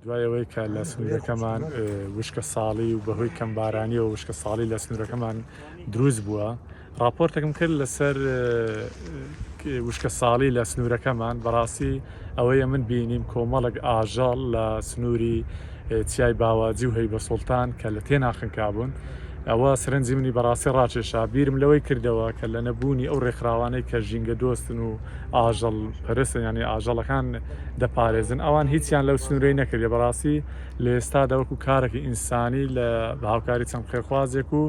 دوایەوەی کە لە سنوورەکەمان وشکە ساڵی و بەهۆی کەمبارانی و وشکە ساڵی لە سنوورەکەمان دروست بووە راپۆرتێکم کرد لەسەر وشکە ساڵی لە سنوورەکەمان بەڕاستی ئەوەیە من بینیم کۆمەڵک ئاژەڵ لە سنووری چیای باواجی و هەیبە سوڵتان کە لە تێناخنکا بوون ئەوە سەرنجی منی بەڕاستی ڕاکێشا بیرم لەوەی کردەوە کە لە نەبوونی ئەو ڕێکخراوانەی کە ژینگە دۆستن و ئاژەڵ پەرستن ینی ئاژەڵەکان دەپارێزن ئەوان هیچیان لەو سنوورەی نەکردێ بەڕاستی لە ئێستادا وەکو کارێکی ئینسانی لە هاوکاری چەند خێرخوازێک و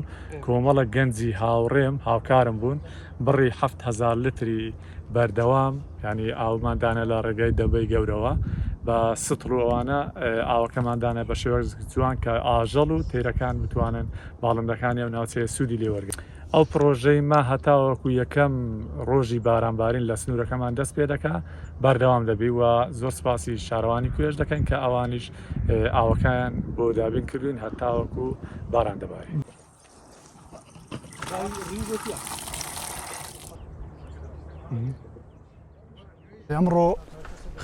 کۆمەڵە گەنجی هاوڕێم هاوکارم بوون بڕی 7,000 لتری بەردەوام ینی ئاوماندانە لە ڕێگای دەبەی گەورەوە بە سطر و ئەوانە ئاوەکەماندانە بە شێوەیەک جوان کە ئاژەڵ و تێرەکان بتوانن باڵندەکانی ئەو ناوچەیە سوودی لێ وەرگن ئەو پرۆژەی ما هەتاوەکو یەکەم ڕۆژی بارانبارین لە سنوورەکەمان دەست پێ دەکا بەردەوام دەبی و زۆر سپاسی شارەوانی کوێژ دەکەن کە ئەوانیش ئاوەکان بۆ دابین کردوین هەتاوەکو باران دەباری. ئەمڕۆ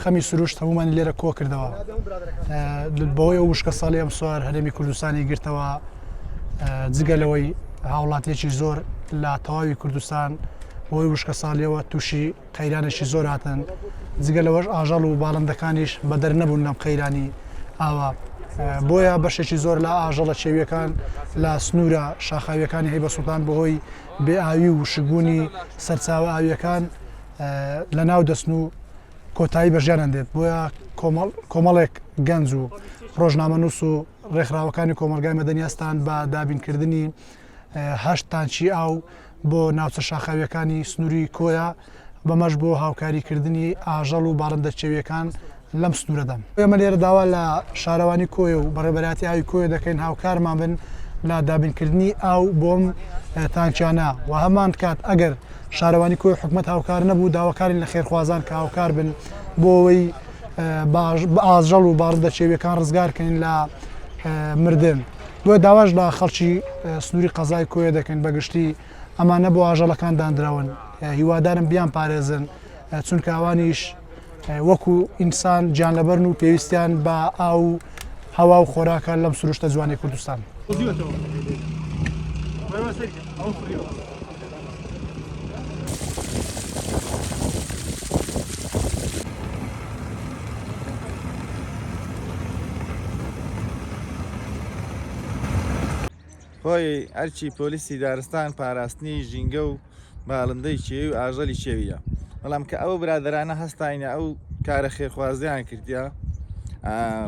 خەمی سروشت هەمومانی لێرە کۆ کردەوە بەوەی ئەو وشکە ساڵی ئەم سوار هەرێمی کوردستانی گرتەوە جگەلەوەی هاوڵاتیەکی زۆر لە تەواوی کوردستان بۆی وشکە ساڵیەوە تووشی قەیرانێکی زۆر هاتن جگەلەوەش ئاژەڵ و باڵندەکانیش بەدەر نەبوون لەم قەیرانی ئاوا بۆیە بەشێکی زۆر لە ئاژەڵە چێویەکان لە سنوورە شاخاویەکانی هەیبە سوڵتان بەهۆی بێئاوی و شگونی سەرچاوە ئاویەکان لە ناو دەستن و کۆتایی بەژیانان دێت بۆیە کۆمەڵێک گەنج و ڕۆژنامەنووس و ڕێکخراوەکانی کۆمەلگای مەدەنیاستان بە دابینکردنی 8 تانچی ئاو بۆ ناوچە شاخاویەکانی سنووری کۆیە بەمەش بۆ هاوکاریکردنی ئاژەڵ و باڵندە چێویەکان لەم سنوورەدەم. ئێمە لێرە داوا لە شارەوانی کۆیە و بەڕێبەراتی ئاوی کۆیە دەکەین هاوکارمان بن لە دابینکردنی ئاو بۆم تانچیانە و هەمان کات ئەگەر شارەوانی کۆی حکومەت هاوکار نەبوو داواکارین لە خێرخوازان کە هاوکار بن بۆ ئەوەی ئاژەڵ و باڵندە چێویەکان ڕزگارکەین لە مردن. بۆ داواش لە خەڵکی سنووری قەزای کۆیە دەکەین بەگشتی ئەمانە بۆ ئاژەڵەکان دانراون هیوادارم بیان پارێزن چونکە ئەوانیش وەکو ئینسان گیانلەبەرن و پێویستیان بە ئاو هەوا و خۆراکە لەم سروشتە جوانی کوردستان. خۆی ئەرچی پۆلیسی دارستان پاراستنی ژینگە و باڵندەی چێوی و ئاژەلی چێویە بەڵام کە ئەو برادرانە هەستاینە ئەو کارە خێرخوازیان کردیا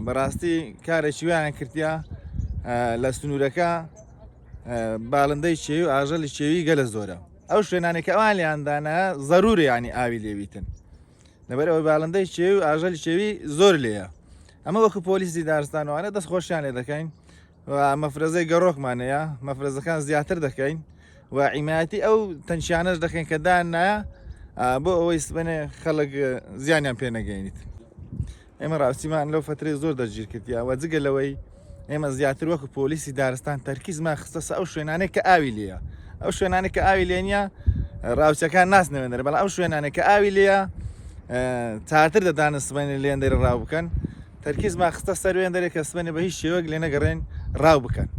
بەڕاستی کارێکی ویان کردیا لە سنوورەکە باڵندەی چێوی و ئاژەلی چێوی گەلە زۆرە ئەو شوێنانێکە ئەوان لیاندانە ضروري ینی ئاوی لێویتن لەبەر ئەوەی باڵندەی چێوی و ئاژەلی چێوی زۆر لێیە ئەمە وەکو پۆلیسی دارستانوانە دەست خۆشیان لێ دەکەین و مەفرەزەی گەڕۆکمانەیە مەفرەزەکان زیاتر دەکەین و عیماەتی ئەو تەنشیانەش دەکەین کە دان نایە بۆ ئەوەی سبەنێ خەڵک زیانیان پێ نەگەینیت ئێمە ڕاستیمان لەو فترەی زۆر دەگیر کردیا و جگەلەوەی ئێمە زیاتر وەکو پۆلیسی دارستان تەرکیزمان خستە ئەو شوێنانێک کە ئاوی لێیە ئەو شوێنانێک کە ئاوی لێ نیە ڕاوچەکان ناسنەوێنەرە بەڵام ئەو شوێنانێک کە ئاوی لێیە چاتر دەدانە سبەنێ لێندەری ڕاو بکەن تەرکیزمان خستە سەر وێندەرێک کە سبەنێ بە هیچ شێوەک لێ نەگەڕێن ڕاو بکەن